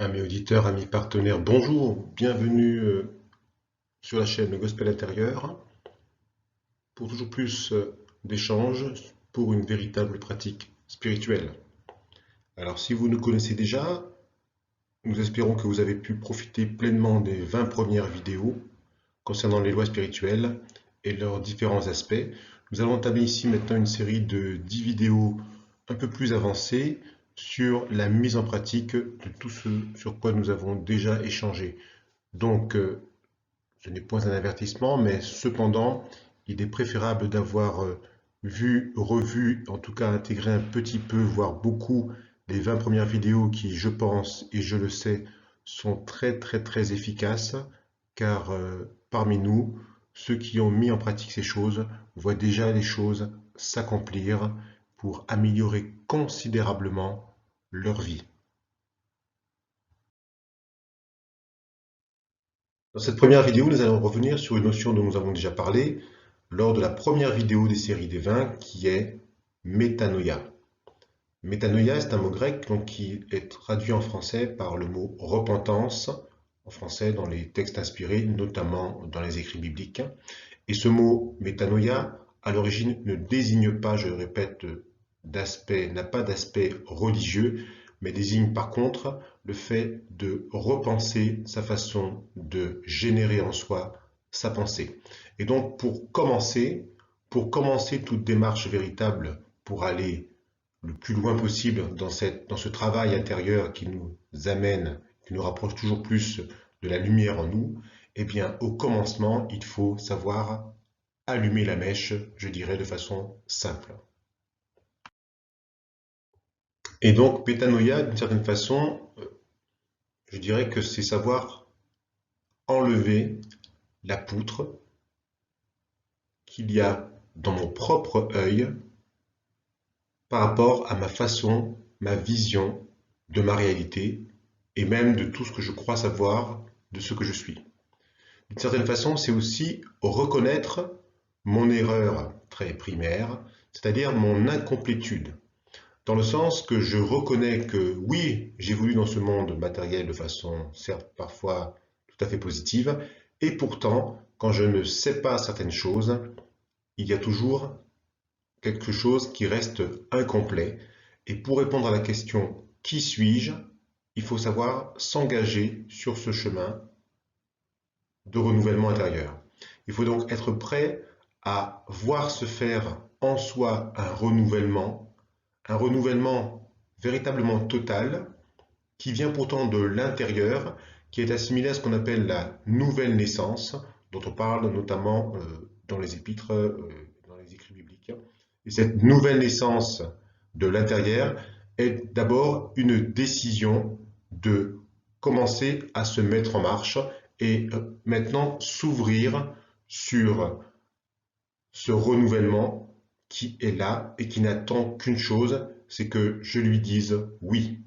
Amis auditeurs, amis partenaires, bonjour, bienvenue sur la chaîne Gospel Intérieur pour toujours plus d'échanges pour une véritable pratique spirituelle. Alors si vous nous connaissez déjà, nous espérons que vous avez pu profiter pleinement des 20 premières vidéos concernant les lois spirituelles et leurs différents aspects. Nous allons entamer ici maintenant une série de 10 vidéos un peu plus avancées sur la mise en pratique de tout ce sur quoi nous avons déjà échangé. Donc, ce n'est point un avertissement, mais cependant, il est préférable d'avoir vu, revu, en tout cas intégré un petit peu, voire beaucoup, les 20 premières vidéos qui, je pense et je le sais, sont très très très efficaces, car parmi nous, ceux qui ont mis en pratique ces choses voient déjà les choses s'accomplir pour améliorer considérablement leur vie. Dans cette première vidéo, nous allons revenir sur une notion dont nous avons déjà parlé lors de la première vidéo des séries des 20, qui est métanoïa. Métanoïa, c'est un mot grec donc, qui est traduit en français par le mot repentance, en français dans les textes inspirés, notamment dans les écrits bibliques. Et ce mot métanoïa, à l'origine, ne désigne pas, je le répète, n'a pas d'aspect religieux, mais désigne par contre le fait de repenser sa façon de générer en soi sa pensée. Et donc pour commencer toute démarche véritable, pour aller le plus loin possible dans ce travail intérieur qui nous amène, qui nous rapproche toujours plus de la lumière en nous, eh bien, au commencement, il faut savoir allumer la mèche, je dirais, de façon simple. Et donc, métanoïa, d'une certaine façon, je dirais que c'est savoir enlever la poutre qu'il y a dans mon propre œil par rapport à ma façon, ma vision de ma réalité et même de tout ce que je crois savoir de ce que je suis. D'une certaine façon, c'est aussi reconnaître mon erreur très primaire, c'est-à-dire mon incomplétude. Dans le sens que je reconnais que oui, j'évolue dans ce monde matériel de façon certes parfois tout à fait positive, et pourtant, quand je ne sais pas certaines choses, il y a toujours quelque chose qui reste incomplet. Et pour répondre à la question qui suis-je, il faut savoir s'engager sur ce chemin de renouvellement intérieur. Il faut donc être prêt à voir se faire en soi un renouvellement véritablement total, qui vient pourtant de l'intérieur, qui est assimilé à ce qu'on appelle la nouvelle naissance, dont on parle notamment dans les épîtres, dans les écrits bibliques. Et cette nouvelle naissance de l'intérieur est d'abord une décision de commencer à se mettre en marche et maintenant s'ouvrir sur ce renouvellement qui est là et qui n'attend qu'une chose, c'est que je lui dise oui.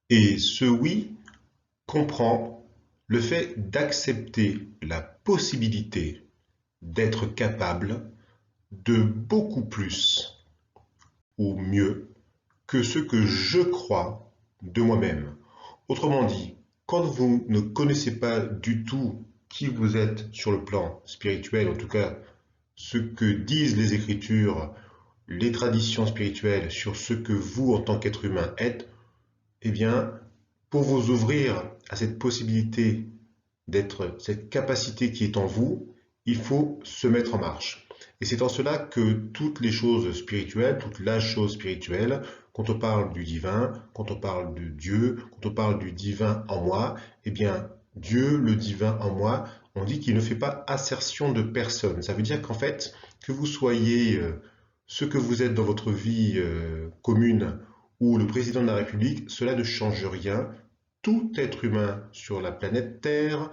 Et ce oui comprend le fait d'accepter la possibilité d'être capable de beaucoup plus ou mieux que ce que je crois de moi-même. Autrement dit, quand vous ne connaissez pas du tout qui vous êtes sur le plan spirituel, en tout cas ce que disent les Écritures, les traditions spirituelles sur ce que vous, en tant qu'être humain, êtes, eh bien, pour vous ouvrir à cette possibilité d'être, cette capacité qui est en vous, il faut se mettre en marche. Et c'est en cela que toutes les choses spirituelles, toute la chose spirituelle, quand on parle du divin, quand on parle de Dieu, quand on parle du divin en moi, eh bien, Dieu, le divin en moi, on dit qu'il ne fait pas assertion de personne. Ça veut dire qu'en fait, que vous soyez ce que vous êtes dans votre vie commune ou le président de la République, cela ne change rien. Tout être humain sur la planète Terre,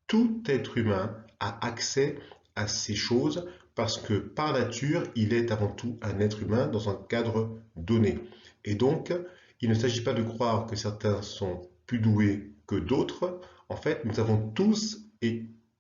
tout être humain a accès à ces choses parce que par nature, il est avant tout un être humain dans un cadre donné. Et donc, il ne s'agit pas de croire que certains sont plus doués que d'autres. En fait, nous avons tous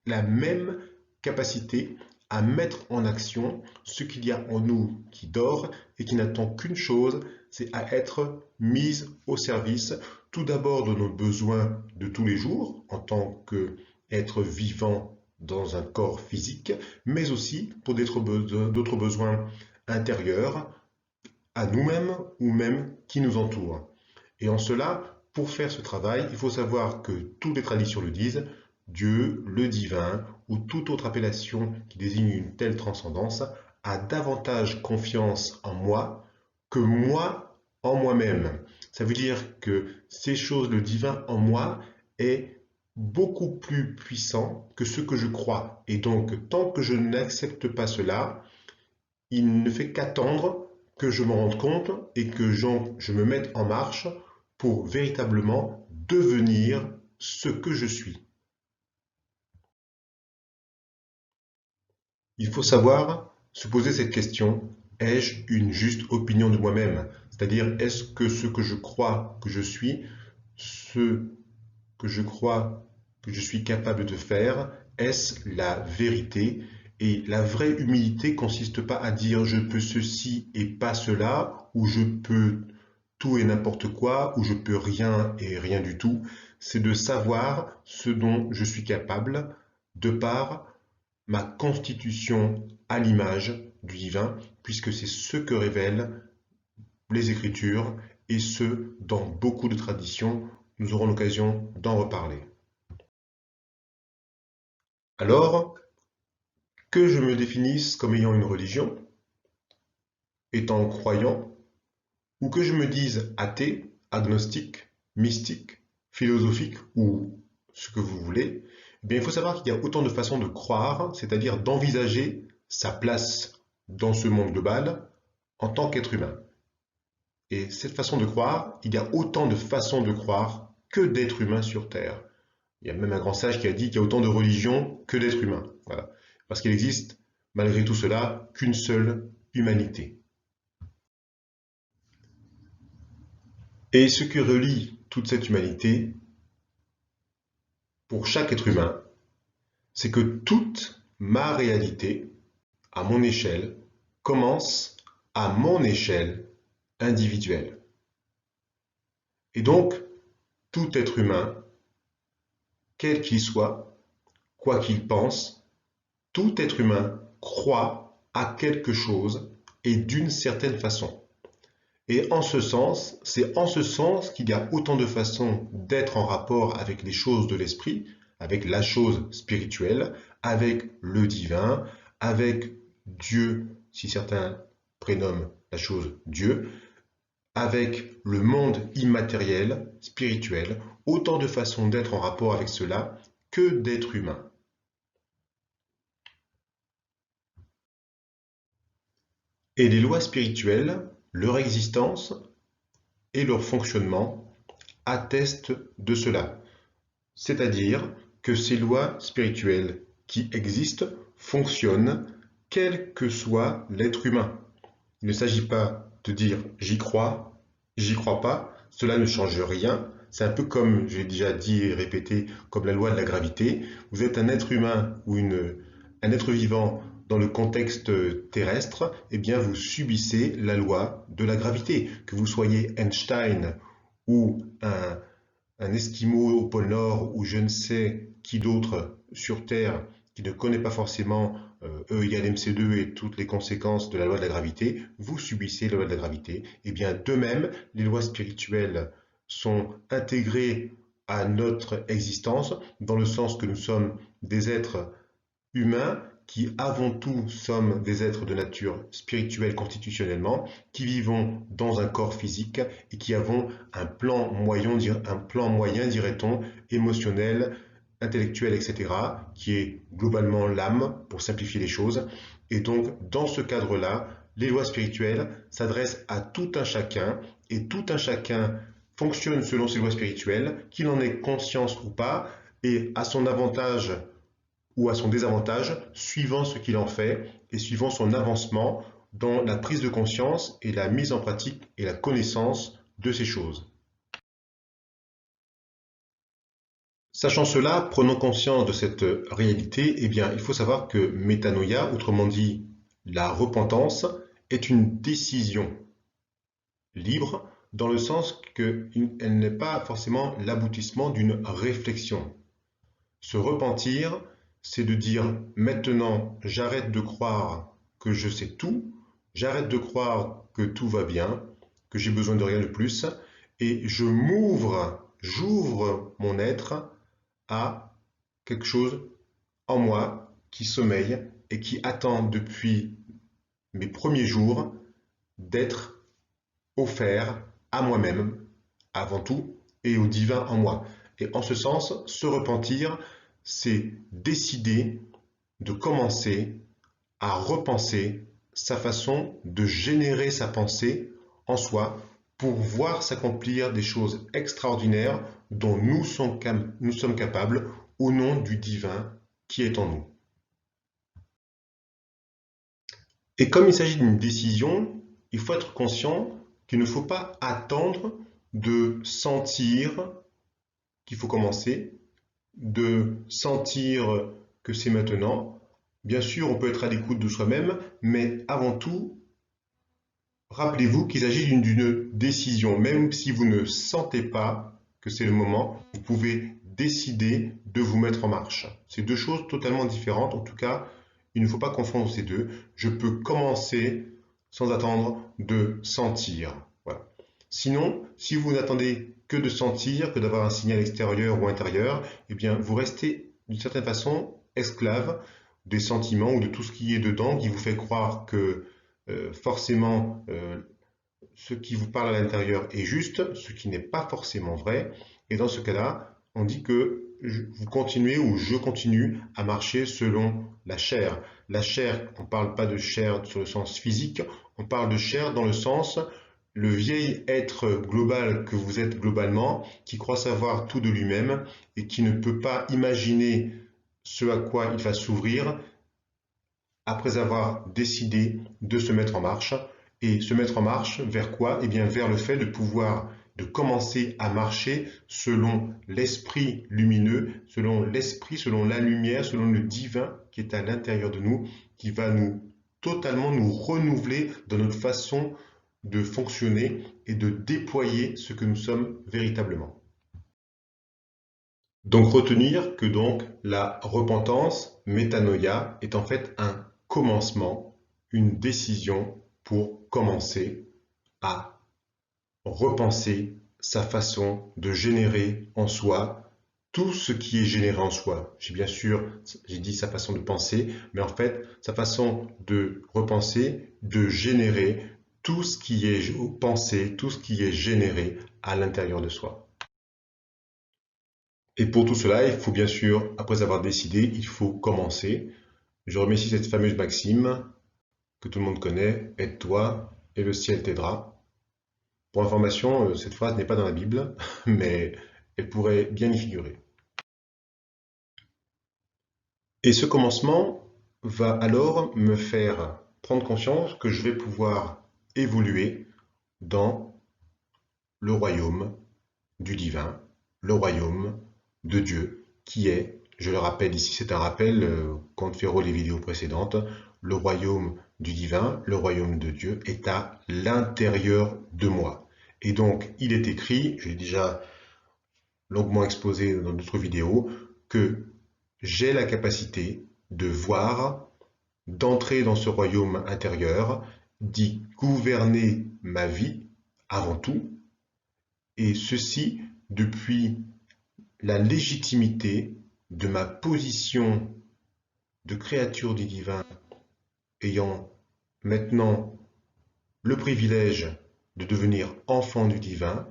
la même capacité à mettre en action ce qu'il y a en nous qui dort et qui n'attend qu'une chose, c'est à être mise au service tout d'abord de nos besoins de tous les jours en tant qu'être vivant dans un corps physique, mais aussi pour d'autres besoins intérieurs à nous-mêmes ou même qui nous entourent. Et en cela, pour faire ce travail, il faut savoir que toutes les traditions le disent, Dieu, le divin ou toute autre appellation qui désigne une telle transcendance a davantage confiance en moi que moi en moi-même. Ça veut dire que ces choses, le divin en moi est beaucoup plus puissant que ce que je crois. Et donc, tant que je n'accepte pas cela, il ne fait qu'attendre que je m'en rende compte et que je me mette en marche pour véritablement devenir ce que je suis. Il faut savoir se poser cette question, ai-je une juste opinion de moi-même? C'est-à-dire, est-ce que ce que je crois que je suis, ce que je crois que je suis capable de faire, est-ce la vérité? Et la vraie humilité consiste pas à dire je peux ceci et pas cela, ou je peux tout et n'importe quoi, ou je peux rien et rien du tout. C'est de savoir ce dont je suis capable de par ma constitution à l'image du divin, puisque c'est ce que révèlent les Écritures et ce dans beaucoup de traditions. Nous aurons l'occasion d'en reparler. Alors, que je me définisse comme ayant une religion, étant croyant, ou que je me dise athée, agnostique, mystique, philosophique ou ce que vous voulez, eh bien, il faut savoir qu'il y a autant de façons de croire, c'est-à-dire d'envisager sa place dans ce monde global en tant qu'être humain. Et cette façon de croire, il y a autant de façons de croire que d'êtres humains sur Terre. Il y a même un grand sage qui a dit qu'il y a autant de religions que d'êtres humains. Voilà. Parce qu'il existe, malgré tout cela, qu'une seule humanité. Et ce qui relie toute cette humanité, pour chaque être humain, c'est que toute ma réalité, à mon échelle, commence à mon échelle individuelle. Et donc, tout être humain, quel qu'il soit, quoi qu'il pense, tout être humain croit à quelque chose et d'une certaine façon. Et en ce sens, c'est en ce sens qu'il y a autant de façons d'être en rapport avec les choses de l'esprit, avec la chose spirituelle, avec le divin, avec Dieu, si certains prénomment la chose Dieu, avec le monde immatériel, spirituel, autant de façons d'être en rapport avec cela que d'être humain. Et les lois spirituelles, leur existence et leur fonctionnement attestent de cela. C'est-à-dire que ces lois spirituelles qui existent fonctionnent quel que soit l'être humain. Il ne s'agit pas de dire j'y crois pas, cela ne change rien. C'est un peu comme, j'ai déjà dit et répété, comme la loi de la gravité. Vous êtes un être humain ou un être vivant dans le contexte terrestre, eh bien vous subissez la loi de la gravité. Que vous soyez Einstein ou un Esquimau au pôle Nord ou je ne sais qui d'autre sur Terre qui ne connaît pas forcément E égale mc2 et toutes les conséquences de la loi de la gravité, vous subissez la loi de la gravité. Et bien de même, les lois spirituelles sont intégrées à notre existence dans le sens que nous sommes des êtres humains qui avant tout sommes des êtres de nature spirituelle constitutionnellement, qui vivons dans un corps physique et qui avons un plan moyen, dirait-on, émotionnel, intellectuel, etc., qui est globalement l'âme, pour simplifier les choses. Et donc, dans ce cadre-là, les lois spirituelles s'adressent à tout un chacun, et tout un chacun fonctionne selon ces lois spirituelles, qu'il en ait conscience ou pas, et à son avantage ou à son désavantage, suivant ce qu'il en fait et suivant son avancement dans la prise de conscience et la mise en pratique et la connaissance de ces choses. Sachant cela, prenons conscience de cette réalité, eh bien, il faut savoir que métanoïa, autrement dit la repentance, est une décision libre dans le sens qu'elle n'est pas forcément l'aboutissement d'une réflexion. Se repentir, c'est de dire maintenant j'arrête de croire que je sais tout, j'arrête de croire que tout va bien, que j'ai besoin de rien de plus, et j'ouvre mon être à quelque chose en moi qui sommeille et qui attend depuis mes premiers jours d'être offert à moi-même avant tout et au divin en moi. Et en ce sens, se repentir, c'est décider de commencer à repenser sa façon de générer sa pensée en soi pour voir s'accomplir des choses extraordinaires dont nous sommes capables au nom du divin qui est en nous. Et comme il s'agit d'une décision, il faut être conscient qu'il ne faut pas attendre de sentir qu'il faut commencer, de sentir que c'est maintenant. Bien sûr, on peut être à l'écoute de soi-même, mais avant tout, rappelez-vous qu'il s'agit d'une décision. Même si vous ne sentez pas que c'est le moment, vous pouvez décider de vous mettre en marche. C'est deux choses totalement différentes. En tout cas, il ne faut pas confondre ces deux. Je peux commencer sans attendre de sentir. Voilà. Sinon, si vous n'attendez que de sentir, que d'avoir un signal extérieur ou intérieur, eh bien, vous restez d'une certaine façon esclave des sentiments ou de tout ce qui est dedans qui vous fait croire que forcément ce qui vous parle à l'intérieur est juste, ce qui n'est pas forcément vrai. Et dans ce cas-là, on dit que vous continuez ou je continue à marcher selon la chair. La chair, on ne parle pas de chair sur le sens physique, on parle de chair dans le sens le vieil être global que vous êtes globalement, qui croit savoir tout de lui-même et qui ne peut pas imaginer ce à quoi il va s'ouvrir après avoir décidé de se mettre en marche. Et se mettre en marche vers quoi? Eh bien, vers le fait de commencer à marcher selon l'esprit lumineux, selon l'esprit, selon la lumière, selon le divin qui est à l'intérieur de nous, qui va totalement nous renouveler dans notre façon de fonctionner et de déployer ce que nous sommes véritablement. Donc retenir que donc la repentance, métanoïa, est en fait un commencement, une décision pour commencer à repenser sa façon de générer en soi tout ce qui est généré en soi. J'ai dit sa façon de penser, mais en fait, sa façon de repenser, de générer tout ce qui est pensé, tout ce qui est généré à l'intérieur de soi. Et pour tout cela, il faut bien sûr, après avoir décidé, il faut commencer. Je remercie cette fameuse maxime que tout le monde connaît, aide-toi et le ciel t'aidera. Pour information, cette phrase n'est pas dans la Bible, mais elle pourrait bien y figurer. Et ce commencement va alors me faire prendre conscience que je vais pouvoir évoluer dans le royaume du divin, le royaume de Dieu, qui est, je le rappelle ici, c'est un rappel, compte féro les vidéos précédentes, le royaume du divin, le royaume de Dieu est à l'intérieur de moi. Et donc, il est écrit, je l'ai déjà longuement exposé dans d'autres vidéos, que j'ai la capacité de voir, d'entrer dans ce royaume intérieur, d'y gouverner ma vie avant tout, et ceci depuis la légitimité de ma position de créature du divin, ayant maintenant le privilège de devenir enfant du divin,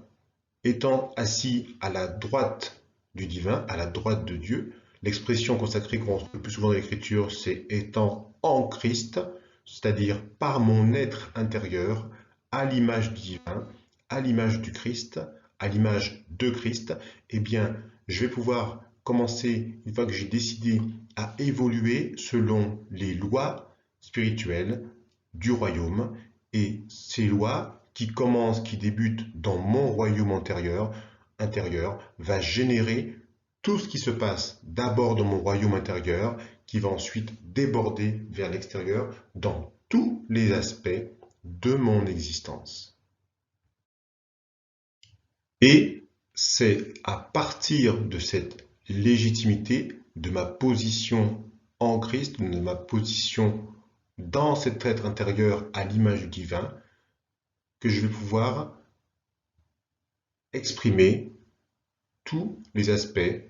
étant assis à la droite du divin, à la droite de Dieu. L'expression consacrée qu'on retrouve le plus souvent dans l'écriture, c'est étant en Christ, c'est-à-dire par mon être intérieur, à l'image du divin, à l'image du Christ, à l'image de Christ. Eh bien, je vais pouvoir commencer, une fois que j'ai décidé, à évoluer selon les lois spirituelles du royaume. Et ces lois qui débutent dans mon royaume intérieur, va générer tout ce qui se passe d'abord dans mon royaume intérieur, qui va ensuite déborder vers l'extérieur dans tous les aspects de mon existence. Et c'est à partir de cette légitimité, de ma position en Christ, de ma position dans cet être intérieur à l'image du divin, que je vais pouvoir exprimer tous les aspects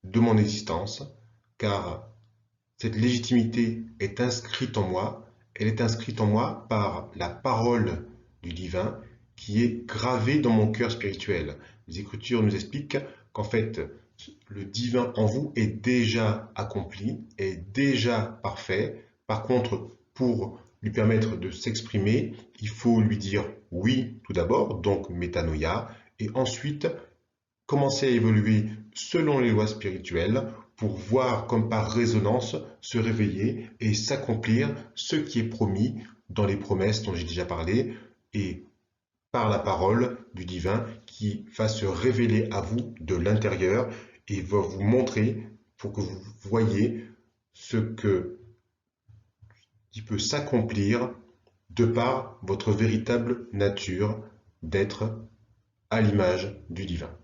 de mon existence, car cette légitimité est inscrite en moi, elle est inscrite en moi par la parole du divin qui est gravée dans mon cœur spirituel. Les Écritures nous expliquent qu'en fait, le divin en vous est déjà accompli, est déjà parfait. Par contre, pour lui permettre de s'exprimer, il faut lui dire oui tout d'abord, donc métanoïa, et ensuite commencer à évoluer selon les lois spirituelles pour voir comme par résonance se réveiller et s'accomplir ce qui est promis dans les promesses dont j'ai déjà parlé et par la parole du divin qui va se révéler à vous de l'intérieur et va vous montrer pour que vous voyez ce qui peut s'accomplir de par votre véritable nature d'être à l'image du divin.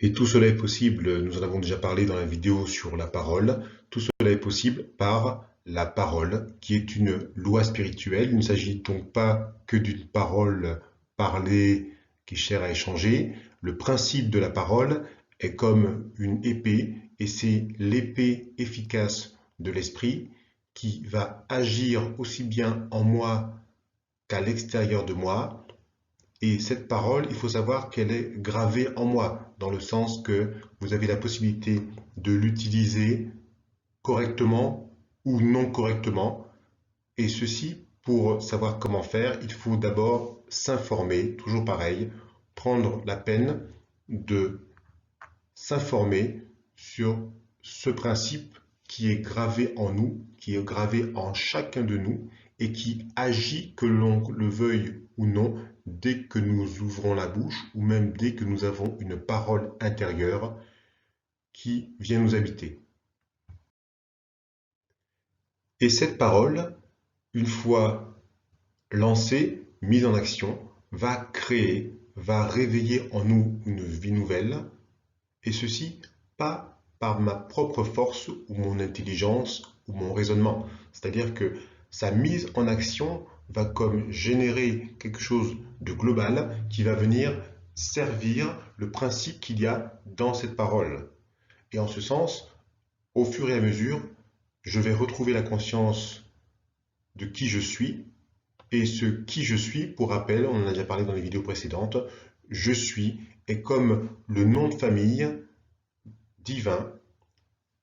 Et tout cela est possible, nous en avons déjà parlé dans la vidéo sur la parole, tout cela est possible par la parole, qui est une loi spirituelle. Il ne s'agit donc pas que d'une parole parlée qui est chère à échanger. Le principe de la parole est comme une épée, et c'est l'épée efficace de l'esprit qui va agir aussi bien en moi qu'à l'extérieur de moi. Et cette parole, il faut savoir qu'elle est gravée en moi, dans le sens que vous avez la possibilité de l'utiliser correctement ou non correctement. Et ceci, pour savoir comment faire, il faut d'abord s'informer, toujours pareil, prendre la peine de s'informer sur ce principe qui est gravé en nous, qui est gravé en chacun de nous et qui agit, que l'on le veuille ou non, dès que nous ouvrons la bouche ou même dès que nous avons une parole intérieure qui vient nous habiter. Et cette parole, une fois lancée, mise en action, va créer, va réveiller en nous une vie nouvelle, et ceci pas par ma propre force ou mon intelligence ou mon raisonnement. C'est-à-dire que sa mise en action va comme générer quelque chose de global qui va venir servir le principe qu'il y a dans cette parole. Et en ce sens, au fur et à mesure, je vais retrouver la conscience de qui je suis. Et ce qui je suis, pour rappel, on en a déjà parlé dans les vidéos précédentes, je suis est comme le nom de famille divin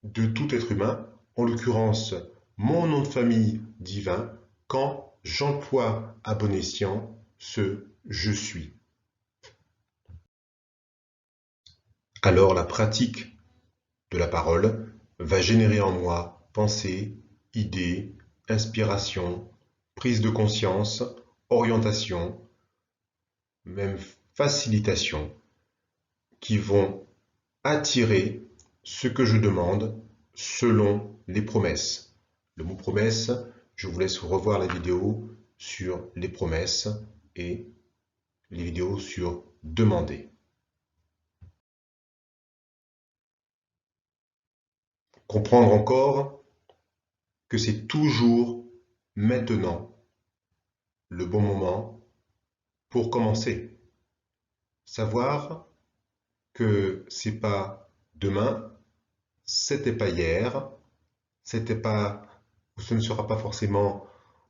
de tout être humain, en l'occurrence mon nom de famille divin, quand j'emploie à bon escient ce je suis. Alors la pratique de la parole va générer en moi pensée, idées, inspiration, prise de conscience, orientation, même facilitation, qui vont attirer ce que je demande selon les promesses. Le mot promesse, je vous laisse revoir la vidéo sur les promesses et les vidéos sur demander. Comprendre encore que c'est toujours maintenant le bon moment pour commencer. Savoir que c'est pas demain, c'était pas hier, c'était pas, ce ne sera pas forcément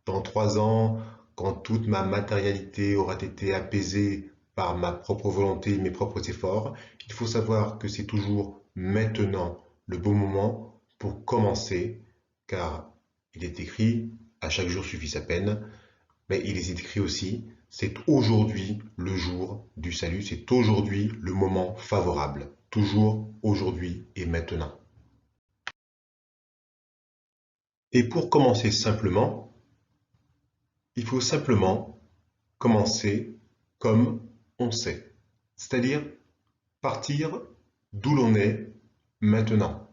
dans 3 ans, quand toute ma matérialité aura été apaisée par ma propre volonté et mes propres efforts. Il faut savoir que c'est toujours maintenant le bon moment pour commencer, car il est écrit, à chaque jour suffit sa peine, mais il est écrit aussi, c'est aujourd'hui le jour du salut, c'est aujourd'hui le moment favorable, toujours aujourd'hui et maintenant. Et pour commencer simplement, il faut simplement commencer comme on sait. C'est-à-dire partir d'où l'on est maintenant.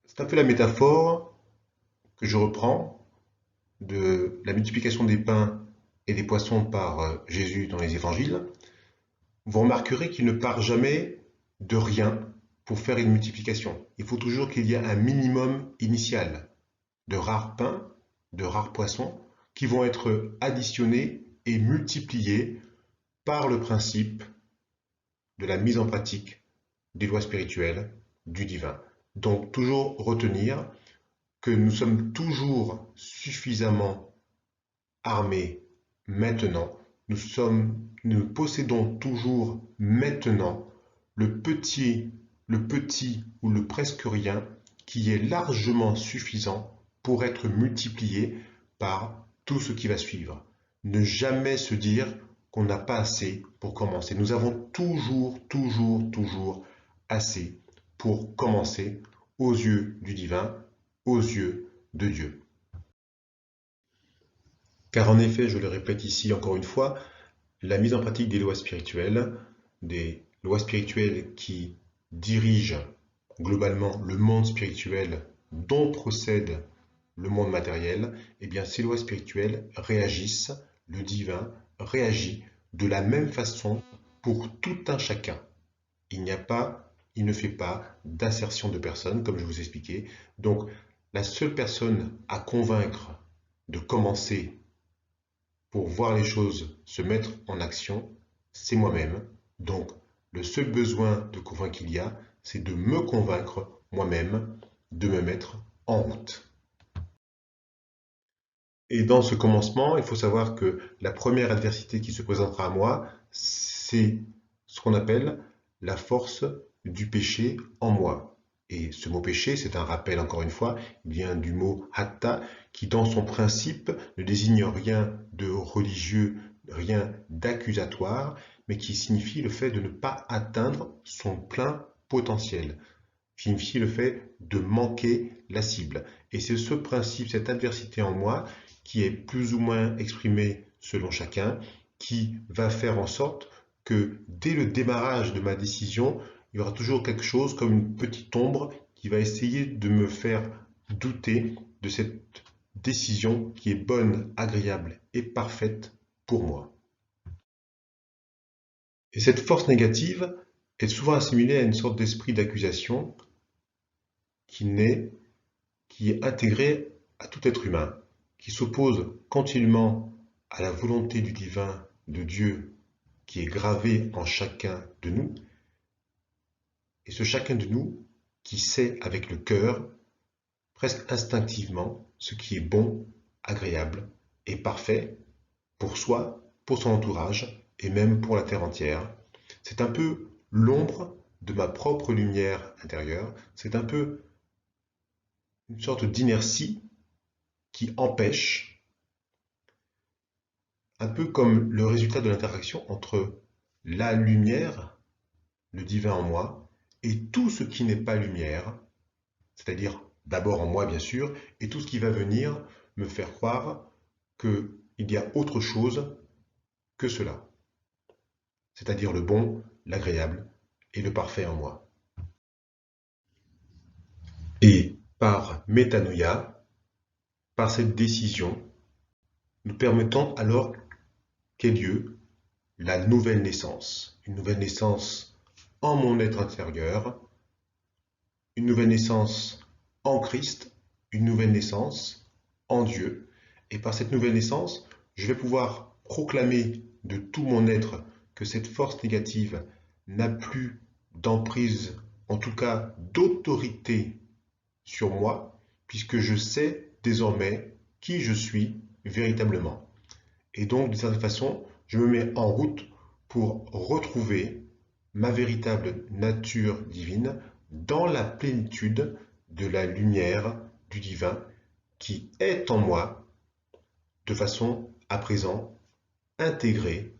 C'est un peu la métaphore que je reprends de la multiplication des pains et des poissons par Jésus dans les évangiles. Vous remarquerez qu'il ne part jamais de rien pour faire une multiplication. Il faut toujours qu'il y ait un minimum initial de rares pains, de rares poissons, qui vont être additionnés et multipliés par le principe de la mise en pratique des lois spirituelles du divin. Donc toujours retenir que nous sommes toujours suffisamment armés maintenant, nous possédons toujours maintenant le petit ou le presque rien qui est largement suffisant pour être multiplié par tout ce qui va suivre. Ne jamais se dire qu'on n'a pas assez pour commencer. Nous avons toujours assez pour commencer aux yeux du divin, aux yeux de Dieu. Car en effet, je le répète ici encore une fois, la mise en pratique des lois spirituelles qui dirigent globalement le monde spirituel dont procède le monde matériel, eh bien ces lois spirituelles réagissent, le divin réagit de la même façon pour tout un chacun. Il ne fait pas d'assertion de personne, comme je vous expliquais. Donc, la seule personne à convaincre de commencer pour voir les choses se mettre en action, c'est moi-même. Donc, le seul besoin de convaincre qu'il y a, c'est de me convaincre moi-même de me mettre en route. Et dans ce commencement, il faut savoir que la première adversité qui se présentera à moi, c'est ce qu'on appelle la force du péché en moi. Et ce mot péché, c'est un rappel encore une fois, il vient du mot hatta, qui dans son principe ne désigne rien de religieux, rien d'accusatoire, mais qui signifie le fait de ne pas atteindre son plein potentiel, signifie le fait de manquer la cible. Et c'est ce principe, cette adversité en moi, qui est plus ou moins exprimé selon chacun, qui va faire en sorte que dès le démarrage de ma décision, il y aura toujours quelque chose comme une petite ombre qui va essayer de me faire douter de cette décision qui est bonne, agréable et parfaite pour moi. Et cette force négative est souvent assimilée à une sorte d'esprit d'accusation qui est intégré à tout être humain, qui s'oppose continuellement à la volonté du divin, de Dieu, qui est gravée en chacun de nous, et ce chacun de nous qui sait avec le cœur, presque instinctivement, ce qui est bon, agréable et parfait pour soi, pour son entourage et même pour la terre entière. C'est un peu l'ombre de ma propre lumière intérieure, c'est un peu une sorte d'inertie qui empêche, un peu comme le résultat de l'interaction entre la lumière, le divin en moi, et tout ce qui n'est pas lumière, c'est-à-dire d'abord en moi bien sûr, et tout ce qui va venir me faire croire qu'il y a autre chose que cela, c'est-à-dire le bon, l'agréable et le parfait en moi. Et par métanoïa, par cette décision, nous permettons alors qu'ait lieu la nouvelle naissance, une nouvelle naissance en mon être intérieur, une nouvelle naissance en Christ, une nouvelle naissance en Dieu. Et par cette nouvelle naissance, je vais pouvoir proclamer de tout mon être que cette force négative n'a plus d'emprise, en tout cas d'autorité sur moi, puisque je sais désormais qui je suis véritablement. Et donc, d'une certaine façon, je me mets en route pour retrouver ma véritable nature divine dans la plénitude de la lumière du divin qui est en moi de façon à présent intégrée,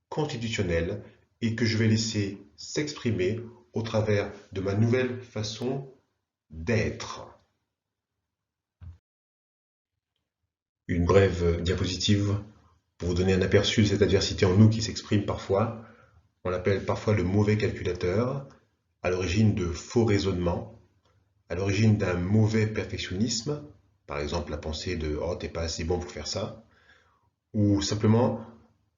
constitutionnelle et que je vais laisser s'exprimer au travers de ma nouvelle façon d'être. Une brève diapositive pour vous donner un aperçu de cette adversité en nous qui s'exprime parfois. On l'appelle parfois le mauvais calculateur, à l'origine de faux raisonnements, à l'origine d'un mauvais perfectionnisme, par exemple la pensée de «Oh, t'es pas assez bon pour faire ça», ou simplement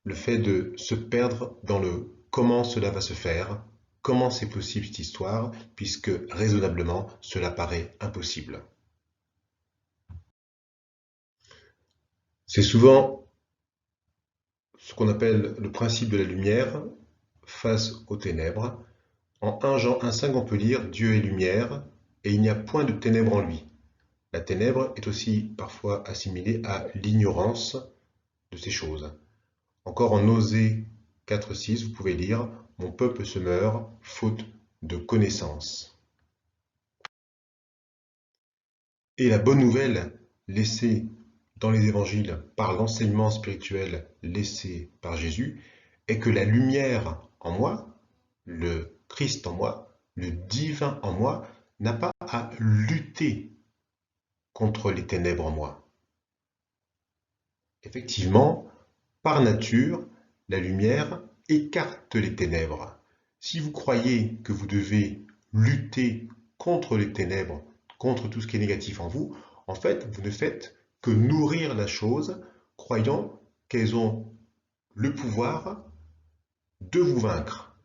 le fait de se perdre dans le comment cela va se faire, comment c'est possible cette histoire, puisque raisonnablement cela paraît impossible. C'est souvent ce qu'on appelle le principe de la lumière face aux ténèbres. En 1 Jean 1,5, on peut lire Dieu est lumière et il n'y a point de ténèbres en lui. La ténèbre est aussi parfois assimilée à l'ignorance de ces choses. Encore en Osée 4,6, vous pouvez lire Mon peuple se meurt faute de connaissance. Et la bonne nouvelle laissée dans les évangiles par l'enseignement spirituel laissé par Jésus est que la lumière en moi, le Christ en moi, le divin en moi, n'a pas à lutter contre les ténèbres en moi. Effectivement, par nature, la lumière écarte les ténèbres. Si vous croyez que vous devez lutter contre les ténèbres, contre tout ce qui est négatif en vous, en fait, vous ne faites que nourrir la chose, croyant qu'elles ont le pouvoir de vous vaincre.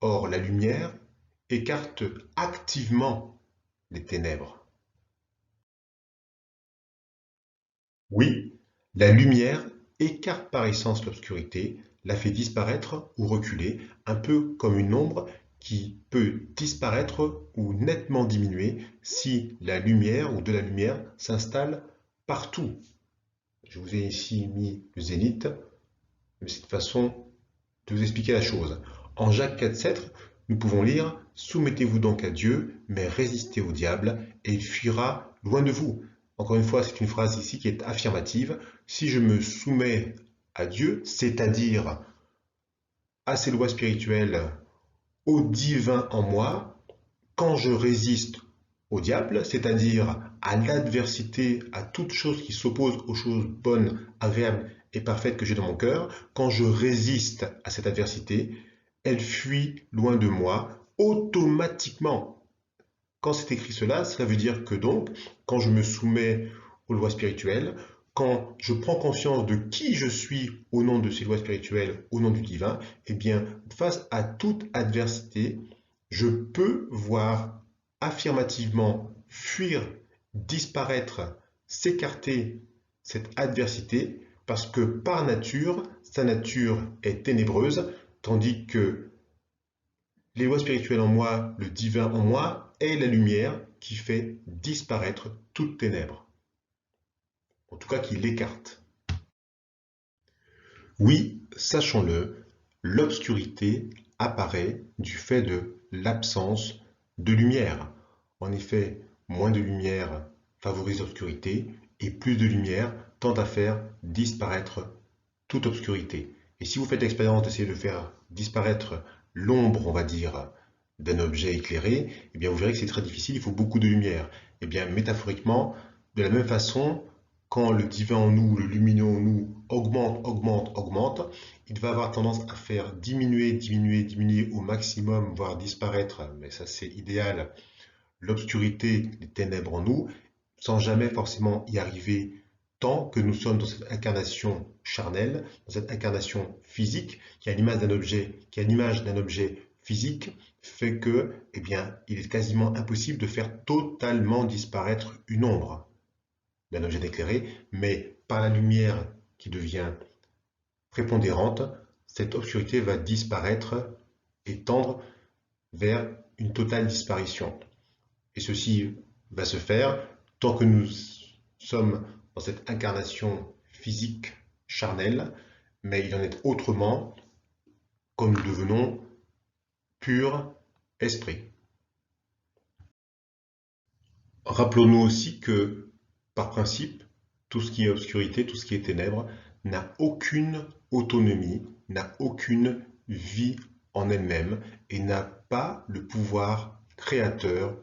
Or, la lumière écarte activement les ténèbres. Oui, la lumière écarte par essence l'obscurité, la fait disparaître ou reculer, un peu comme une ombre qui peut disparaître ou nettement diminuer si la lumière ou de la lumière s'installe partout. Je vous ai ici mis le zénith, mais c'est une façon de vous expliquer la chose. En Jacques 4,7, nous pouvons lire Soumettez-vous donc à Dieu, mais résistez au diable, et il fuira loin de vous. Encore une fois, c'est une phrase ici qui est affirmative. Si je me soumets à Dieu, c'est-à-dire à ses lois spirituelles, au divin en moi, quand je résiste au diable, c'est-à-dire à l'adversité, à toute chose qui s'oppose aux choses bonnes, agréables et parfaites que j'ai dans mon cœur, quand je résiste à cette adversité, elle fuit loin de moi automatiquement. Quand c'est écrit cela, cela veut dire que donc, quand je me soumets aux lois spirituelles, quand je prends conscience de qui je suis au nom de ces lois spirituelles, au nom du divin, eh bien, face à toute adversité, je peux voir affirmativement fuir, disparaître, s'écarter cette adversité, parce que par nature, sa nature est ténébreuse, tandis que les lois spirituelles en moi, le divin en moi, est la lumière qui fait disparaître toute ténèbre. En tout cas, qui l'écarte. Oui, sachons-le, l'obscurité apparaît du fait de l'absence de lumière. En effet, moins de lumière favorise l'obscurité et plus de lumière tend à faire disparaître toute obscurité. Et si vous faites l'expérience d'essayer de faire disparaître l'ombre, on va dire, d'un objet éclairé, eh bien vous verrez que c'est très difficile, il faut beaucoup de lumière. Eh bien, métaphoriquement, de la même façon, quand le divin en nous, le lumineux en nous augmente, il va avoir tendance à faire diminuer au maximum, voire disparaître, mais ça c'est idéal, l'obscurité, les ténèbres en nous, sans jamais forcément y arriver tant que nous sommes dans cette incarnation charnelle, dans cette incarnation physique, qui a l'image d'un objet physique, fait que, eh bien, il est quasiment impossible de faire totalement disparaître une ombre d'un objet éclairé, mais par la lumière qui devient prépondérante, cette obscurité va disparaître et tendre vers une totale disparition. Et ceci va se faire tant que nous sommes dans cette incarnation physique charnelle, mais il en est autrement quand nous devenons pur esprit. Rappelons-nous aussi que, par principe, tout ce qui est obscurité, tout ce qui est ténèbres, n'a aucune autonomie, n'a aucune vie en elle-même et n'a pas le pouvoir créateur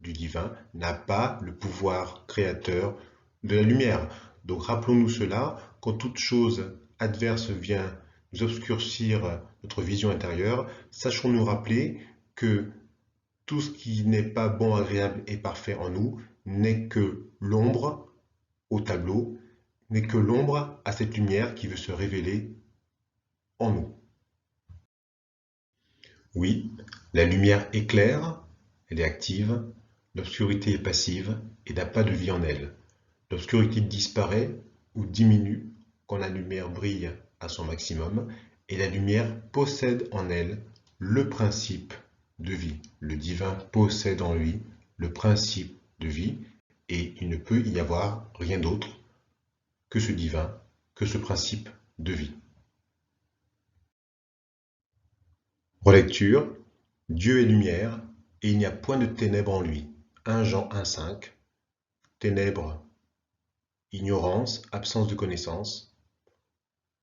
du divin, n'a pas le pouvoir créateur de la lumière. Donc rappelons-nous cela, quand toute chose adverse vient nous obscurcir notre vision intérieure, sachons nous rappeler que tout ce qui n'est pas bon, agréable et parfait en nous n'est que l'ombre au tableau, n'est que l'ombre à cette lumière qui veut se révéler en nous. Oui, la lumière éclaire, elle est active, l'obscurité est passive et n'a pas de vie en elle. L'obscurité disparaît ou diminue quand la lumière brille à son maximum et la lumière possède en elle le principe de vie. Le divin possède en lui le principe de vie et il ne peut y avoir rien d'autre que ce divin, que ce principe de vie. Relecture. Dieu est lumière et il n'y a point de ténèbres en lui. 1 Jean 1,5. Ténèbres, ignorance, absence de connaissance.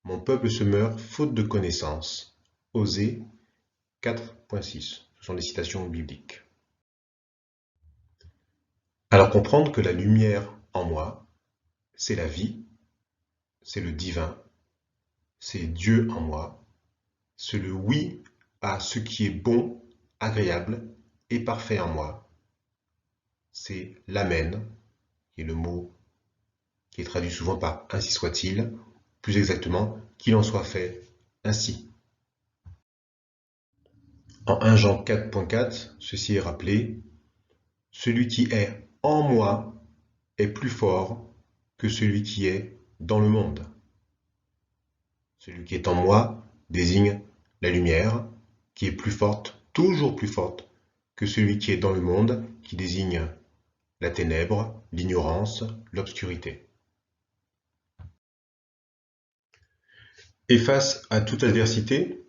Mon peuple se meurt faute de connaissance. Osée 4,6. Ce sont des citations bibliques. Alors comprendre que la lumière en moi, c'est la vie, c'est le divin, c'est Dieu en moi, c'est le oui à ce qui est bon, agréable et parfait en moi. C'est l'amen, qui est le mot qui est traduit souvent par ainsi soit-il, plus exactement, qu'il en soit fait ainsi. En 1 Jean 4,4, ceci est rappelé, celui qui est en moi est plus fort que celui qui est dans le monde. Celui qui est en moi désigne la lumière, qui est plus forte, toujours plus forte, que celui qui est dans le monde, qui désigne la ténèbre, l'ignorance, l'obscurité. Et face à toute adversité,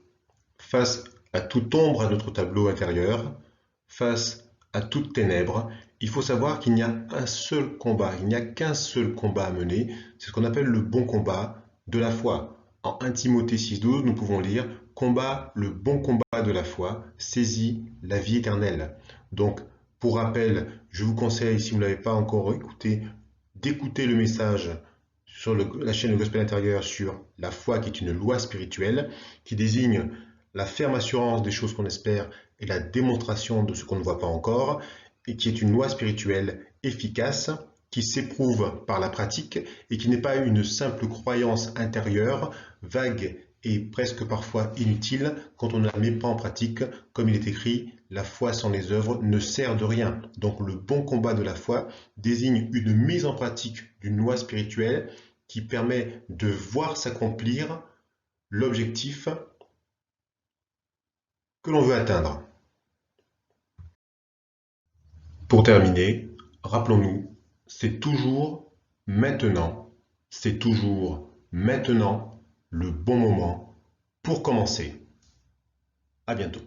face à toute ombre à notre tableau intérieur, face à toute ténèbre, il faut savoir qu'il n'y a un seul combat, il n'y a qu'un seul combat à mener, c'est ce qu'on appelle le bon combat de la foi. En 1 Timothée 6,12, nous pouvons lire « Combat le bon combat de la foi, saisis la vie éternelle ». Donc, pour rappel, je vous conseille, si vous ne l'avez pas encore écouté, d'écouter le message sur la chaîne Gospel Intérieur sur la foi qui est une loi spirituelle, qui désigne la ferme assurance des choses qu'on espère et la démonstration de ce qu'on ne voit pas encore, et qui est une loi spirituelle efficace, qui s'éprouve par la pratique et qui n'est pas une simple croyance intérieure, vague et presque parfois inutile quand on ne la met pas en pratique. Comme il est écrit, la foi sans les œuvres ne sert de rien. Donc le bon combat de la foi désigne une mise en pratique d'une loi spirituelle qui permet de voir s'accomplir l'objectif que l'on veut atteindre. Pour terminer, rappelons-nous, c'est toujours maintenant le bon moment pour commencer. À bientôt.